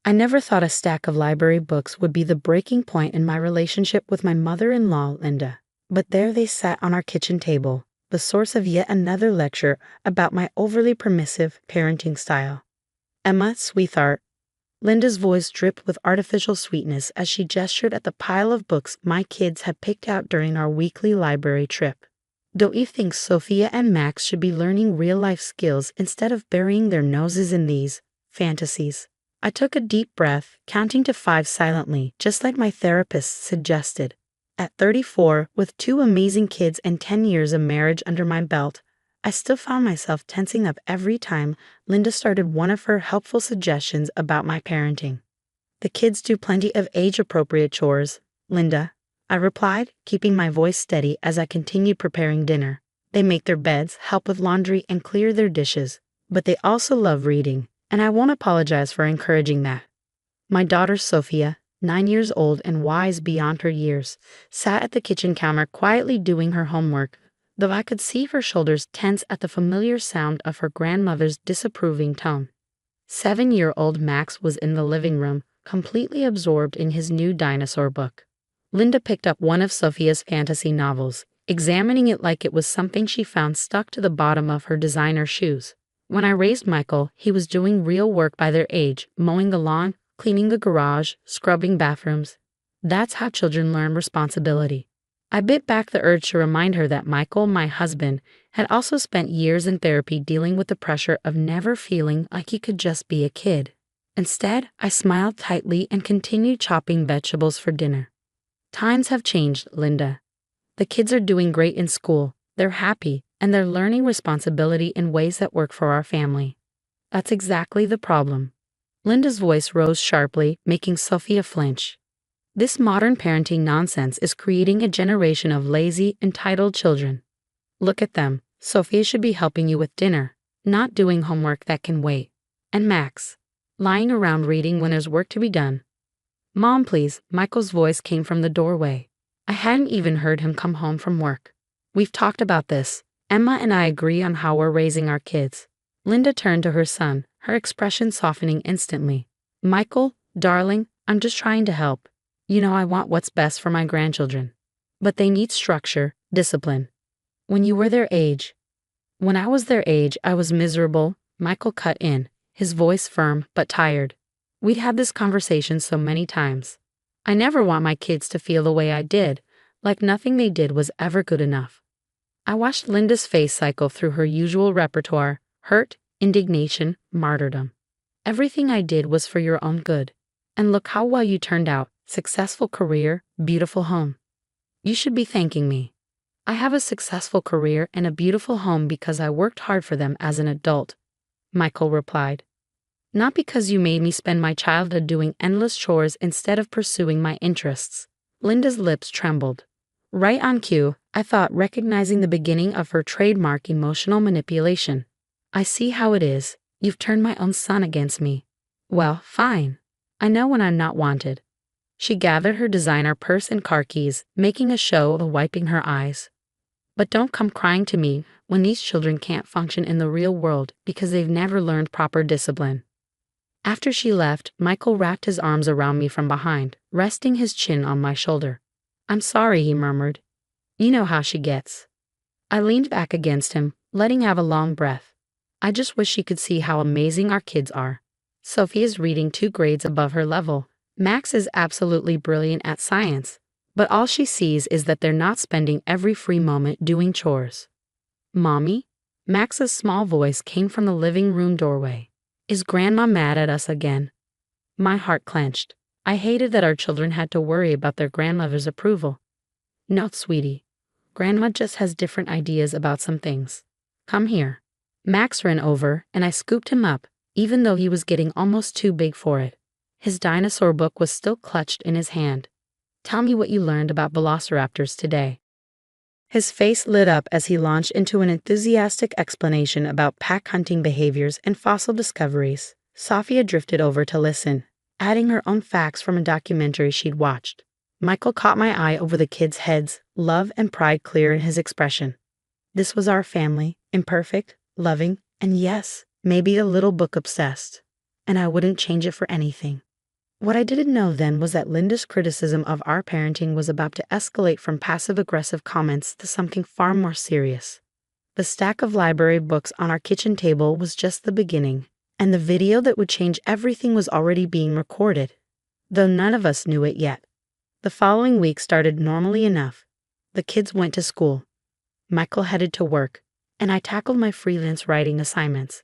I never thought a stack of library books would be the breaking point in my relationship with my mother-in-law, Linda. But there they sat on our kitchen table, the source of yet another lecture about my overly permissive parenting style. Emma, sweetheart. Linda's voice dripped with artificial sweetness as she gestured at the pile of books my kids had picked out during our weekly library trip. Don't you think Sophia and Max should be learning real-life skills instead of burying their noses in these fantasies? I took a deep breath, counting to 5 silently, just like my therapist suggested. At 34, with 2 amazing kids and 10 years of marriage under my belt, I still found myself tensing up every time Linda started one of her helpful suggestions about my parenting. The kids do plenty of age-appropriate chores, Linda, I replied, keeping my voice steady as I continued preparing dinner. They make their beds, help with laundry, and clear their dishes, but they also love reading, and I won't apologize for encouraging that. My daughter Sophia, 9 years old and wise beyond her years, sat at the kitchen counter quietly doing her homework, though I could see her shoulders tense at the familiar sound of her grandmother's disapproving tone. 7-year-old Max was in the living room, completely absorbed in his new dinosaur book. Linda picked up one of Sophia's fantasy novels, examining it like it was something she found stuck to the bottom of her designer shoes. When I raised Michael, he was doing real work by their age, mowing the lawn, cleaning the garage, scrubbing bathrooms. That's how children learn responsibility. I bit back the urge to remind her that Michael, my husband, had also spent years in therapy dealing with the pressure of never feeling like he could just be a kid. Instead, I smiled tightly and continued chopping vegetables for dinner. Times have changed, Linda. The kids are doing great in school, they're happy, and they're learning responsibility in ways that work for our family. That's exactly the problem. Linda's voice rose sharply, making Sophia flinch. This modern parenting nonsense is creating a generation of lazy, entitled children. Look at them. Sophia should be helping you with dinner, not doing homework that can wait. And Max, lying around reading when there's work to be done. Mom, please, Michael's voice came from the doorway. I hadn't even heard him come home from work. We've talked about this. Emma and I agree on how we're raising our kids. Linda turned to her son, her expression softening instantly. Michael, darling, I'm just trying to help. You know I want what's best for my grandchildren. But they need structure, discipline. When you were their age. When I was their age, I was miserable, Michael cut in, his voice firm but tired. We'd had this conversation so many times. I never want my kids to feel the way I did, like nothing they did was ever good enough. I watched Linda's face cycle through her usual repertoire, hurt, indignation, martyrdom. Everything I did was for your own good. And look how well you turned out, successful career, beautiful home. You should be thanking me. I have a successful career and a beautiful home because I worked hard for them as an adult, Michael replied. Not because you made me spend my childhood doing endless chores instead of pursuing my interests. Linda's lips trembled. Right on cue, I thought, recognizing the beginning of her trademark emotional manipulation. I see how it is. You've turned my own son against me. Well, fine. I know when I'm not wanted. She gathered her designer purse and car keys, making a show of wiping her eyes. But don't come crying to me when these children can't function in the real world because they've never learned proper discipline. After she left, Michael wrapped his arms around me from behind, resting his chin on my shoulder. I'm sorry, he murmured. You know how she gets. I leaned back against him, letting out a long breath. I just wish she could see how amazing our kids are. Sophia's reading 2 grades above her level. Max is absolutely brilliant at science, but all she sees is that they're not spending every free moment doing chores. Mommy? Max's small voice came from the living room doorway. Is Grandma mad at us again? My heart clenched. I hated that our children had to worry about their grandmother's approval. No, sweetie. Grandma just has different ideas about some things. Come here. Max ran over, and I scooped him up, even though he was getting almost too big for it. His dinosaur book was still clutched in his hand. Tell me what you learned about velociraptors today. His face lit up as he launched into an enthusiastic explanation about pack hunting behaviors and fossil discoveries. Sophia drifted over to listen, adding her own facts from a documentary she'd watched. Michael caught my eye over the kids' heads, love and pride clear in his expression. This was our family, imperfect, loving, and yes, maybe a little book obsessed. And I wouldn't change it for anything. What I didn't know then was that Linda's criticism of our parenting was about to escalate from passive-aggressive comments to something far more serious. The stack of library books on our kitchen table was just the beginning, and the video that would change everything was already being recorded, though none of us knew it yet. The following week started normally enough. The kids went to school. Michael headed to work, and I tackled my freelance writing assignments.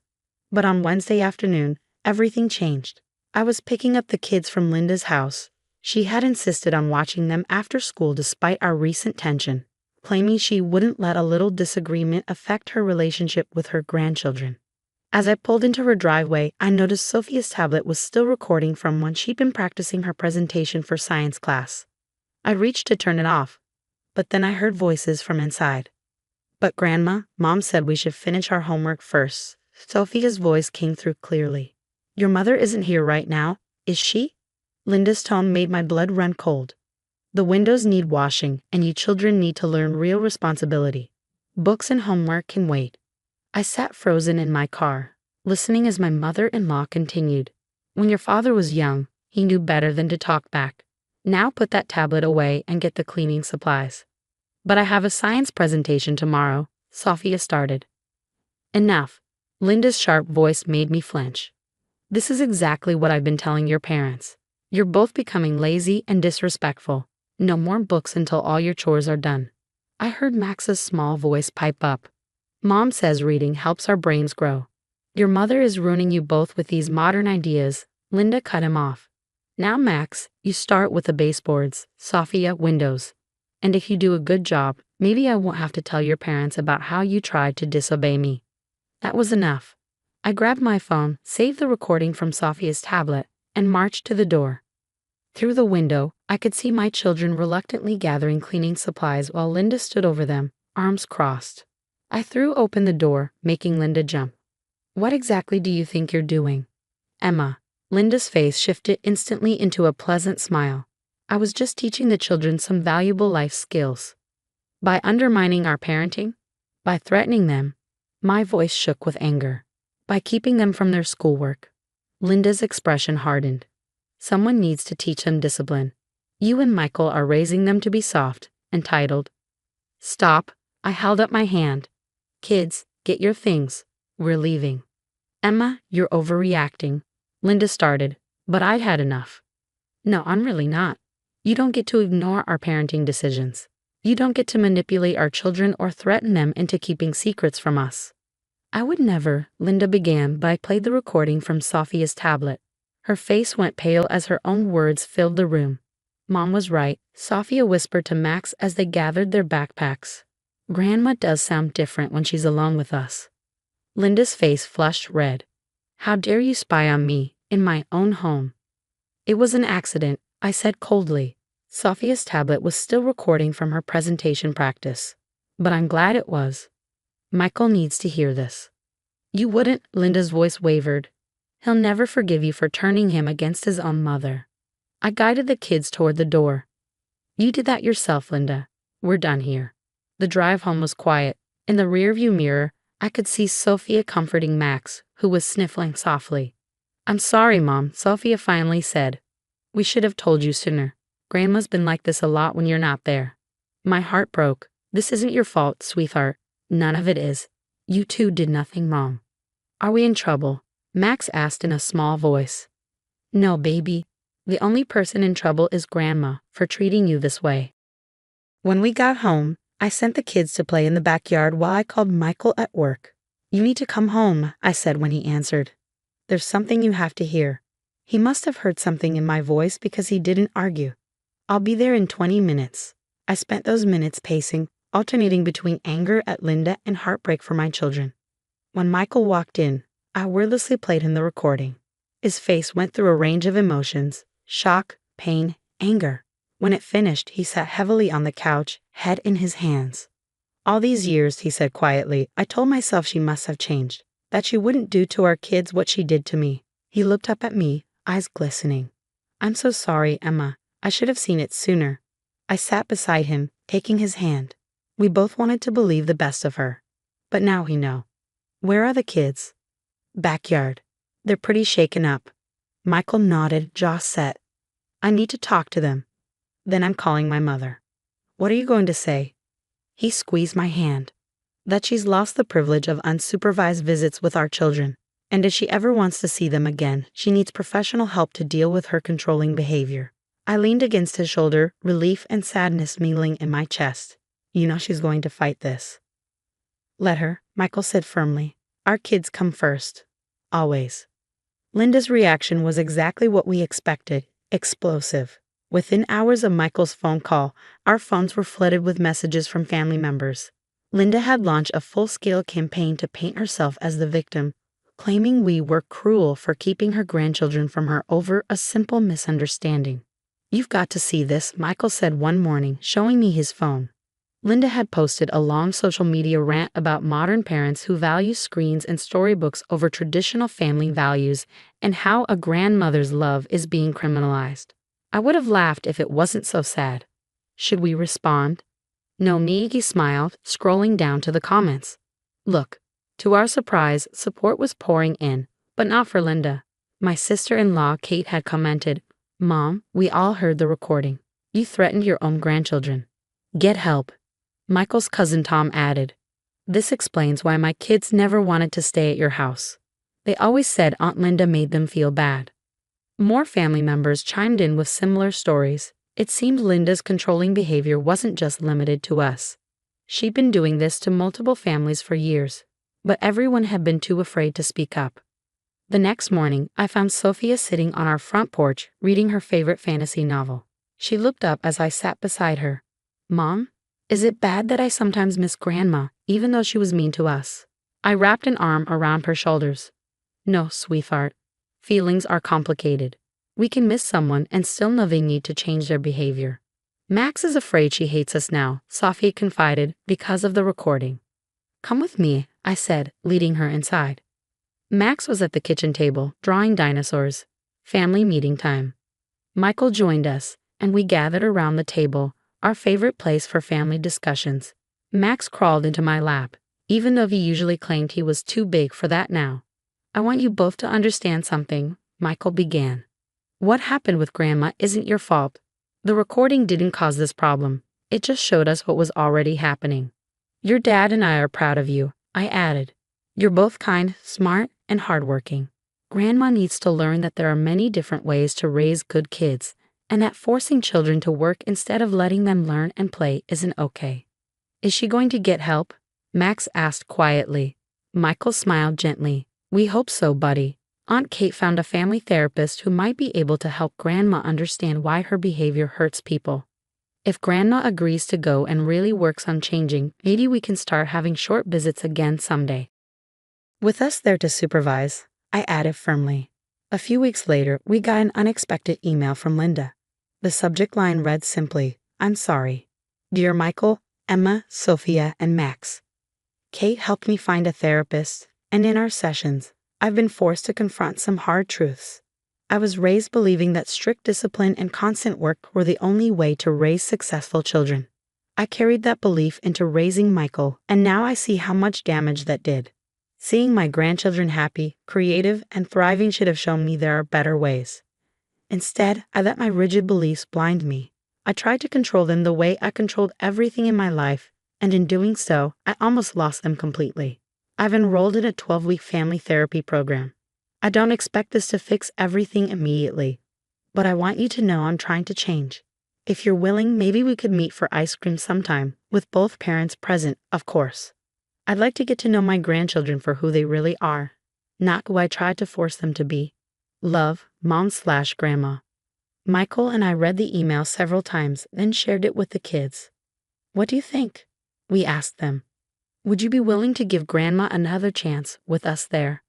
But on Wednesday afternoon, everything changed. I was picking up the kids from Linda's house. She had insisted on watching them after school despite our recent tension, claiming she wouldn't let a little disagreement affect her relationship with her grandchildren. As I pulled into her driveway, I noticed Sophia's tablet was still recording from when she'd been practicing her presentation for science class. I reached to turn it off, but then I heard voices from inside. "But Grandma, Mom said we should finish our homework first." Sophia's voice came through clearly. "Your mother isn't here right now, is she?" Linda's tone made my blood run cold. "The windows need washing, and you children need to learn real responsibility. Books and homework can wait." I sat frozen in my car, listening as my mother-in-law continued. "When your father was young, he knew better than to talk back. Now put that tablet away and get the cleaning supplies." "But I have a science presentation tomorrow," Sophia started. "Enough." Linda's sharp voice made me flinch. "This is exactly what I've been telling your parents. You're both becoming lazy and disrespectful. No more books until all your chores are done." I heard Max's small voice pipe up. "Mom says reading helps our brains grow." "Your mother is ruining you both with these modern ideas," Linda cut him off. "Now, Max, you start with the baseboards, Sophia, windows. And if you do a good job, maybe I won't have to tell your parents about how you tried to disobey me." That was enough. I grabbed my phone, saved the recording from Sophia's tablet, and marched to the door. Through the window, I could see my children reluctantly gathering cleaning supplies while Linda stood over them, arms crossed. I threw open the door, making Linda jump. "What exactly do you think you're doing?" "Emma." Linda's face shifted instantly into a pleasant smile. "I was just teaching the children some valuable life skills." "By undermining our parenting? By threatening them?" My voice shook with anger. "By keeping them from their schoolwork." Linda's expression hardened. "Someone needs to teach them discipline. You and Michael are raising them to be soft, entitled." "Stop." I held up my hand. "Kids, get your things. We're leaving." "Emma, you're overreacting," Linda started, but I'd had enough. "No, I'm really not. You don't get to ignore our parenting decisions. You don't get to manipulate our children or threaten them into keeping secrets from us." "I would never," Linda began, but I played the recording from Sophia's tablet. Her face went pale as her own words filled the room. "Mom was right," Sophia whispered to Max as they gathered their backpacks. "Grandma does sound different when she's alone with us." Linda's face flushed red. "How dare you spy on me, in my own home?" "It was an accident," I said coldly. Sophia's tablet was still recording from her presentation practice. "But I'm glad it was. Michael needs to hear this." "You wouldn't," Linda's voice wavered. "He'll never forgive you for turning him against his own mother." I guided the kids toward the door. "You did that yourself, Linda. We're done here." The drive home was quiet. In the rearview mirror, I could see Sophia comforting Max, who was sniffling softly. "I'm sorry, Mom," Sophia finally said. "We should have told you sooner. Grandma's been like this a lot when you're not there." My heart broke. "This isn't your fault, sweetheart. None of it is. You two did nothing wrong." "Are we in trouble?" Max asked in a small voice. "No, baby. The only person in trouble is Grandma for treating you this way." When we got home, I sent the kids to play in the backyard while I called Michael at work. "You need to come home," I said when he answered. "There's something you have to hear." He must have heard something in my voice because he didn't argue. "I'll be there in 20 minutes. I spent those minutes pacing, alternating between anger at Linda and heartbreak for my children. When Michael walked in, I wordlessly played him the recording. His face went through a range of emotions: shock, pain, anger. When it finished, he sat heavily on the couch, head in his hands. "All these years," he said quietly, "I told myself she must have changed, that she wouldn't do to our kids what she did to me." He looked up at me, eyes glistening. "I'm so sorry, Emma. I should have seen it sooner." I sat beside him, taking his hand. We both wanted to believe the best of her. But now we know. "Where are the kids?" "Backyard. They're pretty shaken up." Michael nodded, jaw set. I need to talk to them. Then I'm calling my mother. What are you going to say? He squeezed my hand. That she's lost the privilege of unsupervised visits with our children, and if she ever wants to see them again, she needs professional help to deal with her controlling behavior. I leaned against his shoulder, relief and sadness mingling in my chest. You know she's going to fight this. Let her, Michael said firmly. Our kids come first. Always. Linda's reaction was exactly what we expected, explosive. Within hours of Michael's phone call, our phones were flooded with messages from family members. Linda had launched a full-scale campaign to paint herself as the victim, claiming we were cruel for keeping her grandchildren from her over a simple misunderstanding. You've got to see this, Michael said one morning, showing me his phone. Linda had posted a long social media rant about modern parents who value screens and storybooks over traditional family values and how a grandmother's love is being criminalized. I would have laughed if it wasn't so sad. Should we respond? No, Miyagi smiled, scrolling down to the comments. Look, to our surprise, support was pouring in, but not for Linda. My sister-in-law, Kate, had commented, Mom, we all heard the recording. You threatened your own grandchildren. Get help. Michael's cousin Tom added, This explains why my kids never wanted to stay at your house. They always said Aunt Linda made them feel bad. More family members chimed in with similar stories. It seemed Linda's controlling behavior wasn't just limited to us. She'd been doing this to multiple families for years, but everyone had been too afraid to speak up. The next morning, I found Sophia sitting on our front porch, reading her favorite fantasy novel. She looked up as I sat beside her. Mom, is it bad that I sometimes miss Grandma, even though she was mean to us? I wrapped an arm around her shoulders. No, sweetheart. Feelings are complicated. We can miss someone and still know they need to change their behavior. Max is afraid she hates us now, Sophia confided, because of the recording. Come with me, I said, leading her inside. Max was at the kitchen table, drawing dinosaurs. Family meeting time. Michael joined us, and we gathered around the table, our favorite place for family discussions. Max crawled into my lap, even though he usually claimed he was too big for that now. I want you both to understand something, Michael began. What happened with Grandma isn't your fault. The recording didn't cause this problem. It just showed us what was already happening. Your dad and I are proud of you, I added. You're both kind, smart, and hardworking. Grandma needs to learn that there are many different ways to raise good kids, and that forcing children to work instead of letting them learn and play isn't okay. Is she going to get help? Max asked quietly. Michael smiled gently. We hope so, buddy. Aunt Kate found a family therapist who might be able to help Grandma understand why her behavior hurts people. If Grandma agrees to go and really works on changing, maybe we can start having short visits again someday. With us there to supervise, I added firmly. A few weeks later, we got an unexpected email from Linda. The subject line read simply, I'm sorry. Dear Michael, Emma, Sophia, and Max. Kate helped me find a therapist, and in our sessions, I've been forced to confront some hard truths. I was raised believing that strict discipline and constant work were the only way to raise successful children. I carried that belief into raising Michael, and now I see how much damage that did. Seeing my grandchildren happy, creative, and thriving should have shown me there are better ways. Instead, I let my rigid beliefs blind me. I tried to control them the way I controlled everything in my life, and in doing so, I almost lost them completely. I've enrolled in a 12-week family therapy program. I don't expect this to fix everything immediately, but I want you to know I'm trying to change. If you're willing, maybe we could meet for ice cream sometime, with both parents present, of course. I'd like to get to know my grandchildren for who they really are, not who I tried to force them to be. Love, Mom/Grandma. Michael and I read the email several times, then shared it with the kids. What do you think? We asked them. Would you be willing to give Grandma another chance with us there?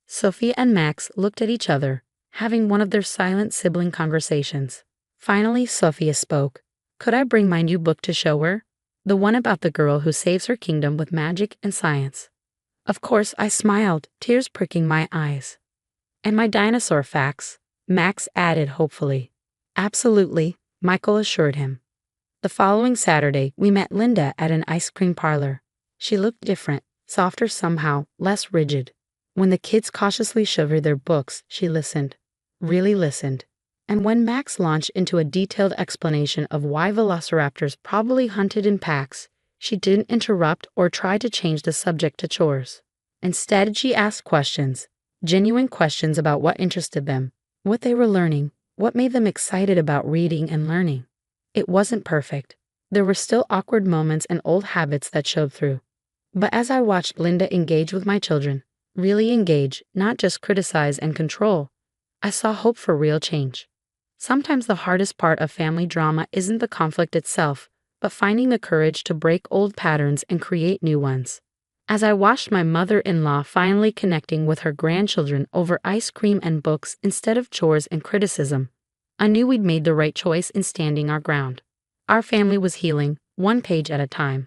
Sophia and Max looked at each other, having one of their silent sibling conversations. Finally, Sophia spoke. Could I bring my new book to show her? The one about the girl who saves her kingdom with magic and science. Of course, I smiled, tears pricking my eyes. And my dinosaur facts, Max added hopefully. Absolutely, Michael assured him. The following Saturday, we met Linda at an ice cream parlor. She looked different, softer somehow, less rigid. When the kids cautiously showed her their books, she listened. Really listened. And when Max launched into a detailed explanation of why velociraptors probably hunted in packs, she didn't interrupt or try to change the subject to chores. Instead, she asked questions, genuine questions about what interested them, what they were learning, what made them excited about reading and learning. It wasn't perfect. There were still awkward moments and old habits that showed through. But as I watched Linda engage with my children, really engage, not just criticize and control, I saw hope for real change. Sometimes the hardest part of family drama isn't the conflict itself, but finding the courage to break old patterns and create new ones. As I watched my mother-in-law finally connecting with her grandchildren over ice cream and books instead of chores and criticism, I knew we'd made the right choice in standing our ground. Our family was healing, one page at a time.